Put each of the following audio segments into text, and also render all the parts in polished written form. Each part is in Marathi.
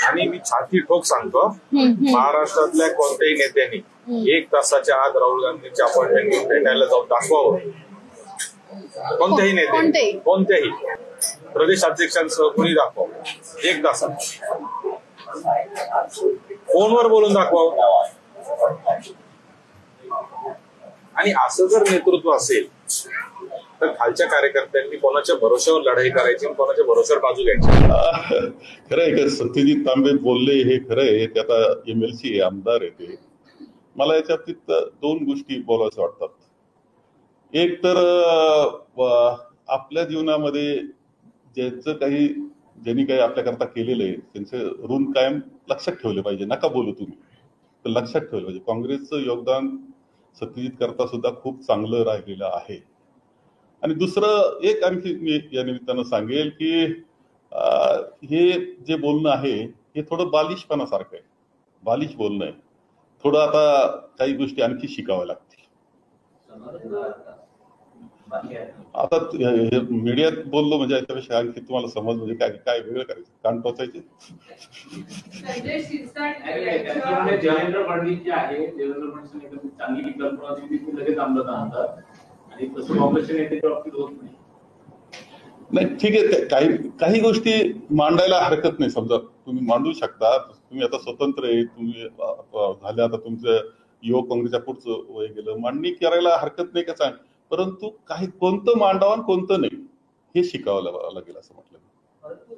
आणि मी छाती ठोक सांगतो, महाराष्ट्रातल्या कोणत्याही नेत्यांनी 1 तासाच्या आत राहुल गांधींच्या अपॉइंटमेंट घेऊन भेटायला जाऊन दाखवावं. कोणत्याही नेते, कोणत्याही प्रदेश अध्यक्षांसह कोणी दाखवावं 1 तासात, फोनवर बोलून दाखवावं. आणि असं जर नेतृत्व असेल तर खालच्या कार्यकर्त्यांनी कोणाच्या भरोश्यावर लढाई करायची, कोणाच्या भरोश्यावर बाजू घ्यायची. खरंय, सत्यजित तांबे बोलले हे खरंय. ते आता MLC आमदार आहे. ते मला याच्यात 2 गोष्टी बोलायचं वाटतात. एक तर आपल्या जीवनामध्ये ज्यांनी काही आपल्याकरता केलेलं आहे त्यांचं ऋण कायम लक्षात ठेवलं पाहिजे. नका बोलू तुम्ही, तर लक्षात ठेवलं पाहिजे. काँग्रेसचं योगदान सत्यजित करता सुद्धा खूप चांगलं राहिलेलं आहे. आणि दुसरं एक आणखी मी या निमित्तानं सांगेल की हे जे बोलणं आहे हे थोडं बालिशपणासारखं आहे. बालिश बोलणं आहे. थोडं आता काही गोष्टी आणखी शिकाव्या लागतील. आता मीडियात बोललो म्हणजे याच्यापेक्षा आणखी तुम्हाला समज म्हणजे काय वेगळं करायचं, कान टोचायचे. देवेंद्र फडणवीस जे आहे, देवेंद्र फडणवीस चांगली कल्पना होती ती लगेच अंमलात आणतात आणि तसं काँग्रेसच्या नेत्याच्या बाबतीत होत नाही. ठीक आहे, काही गोष्टी मांडायला हरकत नाही. समजा तुम्ही मांडू शकता, तुम्ही आता स्वतंत्र आहे, तुम्ही झाले, आता तुमचं युवक काँग्रेसच्या पुढचं वय गेलं, मांडणी करायला हरकत नाही का सांग. परंतु काही कोणतं मांडावं कोणतं नाही हे शिकावं लागेल असं म्हटलं. परंतु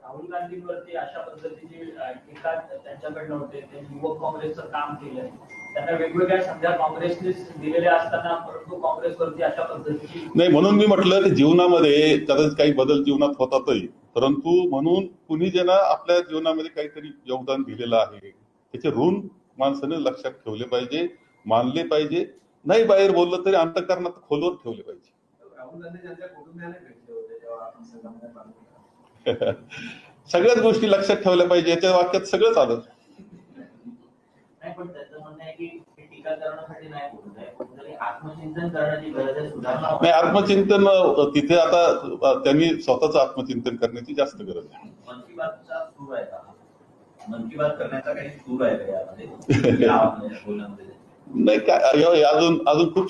राहुल गांधींवरती अशा पद्धतीची टीका त्यांच्याकडनं होते. त्यांनी युवक काँग्रेसचं काम केलंय, त्यांना वेगवेगळ्या संध्या काँग्रेसने दिलेल्या असताना परंतु काँग्रेसवरती अशा पद्धतीची नाही. म्हणून मी म्हटलं की जीवनामध्ये कदाचित काही बदल जीवनात होतातही, परंतु म्हणून कुणी ज्यांना आपल्या जीवनामध्ये काहीतरी योगदान दिलेलं आहे त्याचे ऋण माणसाने लक्षात ठेवले पाहिजे, मानले पाहिजे. नाही बाहेर बोललं तरी अंतःकरणात खोलवर ठेवले पाहिजे. राहुल गांधी त्यांच्या कुटुंबियाने भेटले होते तेव्हा सगळ्याच गोष्टी लक्षात ठेवल्या पाहिजे. याच्या वाक्यात सगळंच आलं. नाही, पण त्याचं म्हणणं आहे की टीका करण्यासाठी नाही बोलत आहे, आत्मचिंतन करण्याची गरज आहे, सुधारणा नाही. आत्मचिंतन तिथे आता त्यांनी स्वतःच आत्मचिंतन करण्याची जास्त गरज आहे. मन की बातचा सूर आहे का? मन की बात करण्याचा काही सूर आहे का यामध्ये? नाही, काय अजून खूप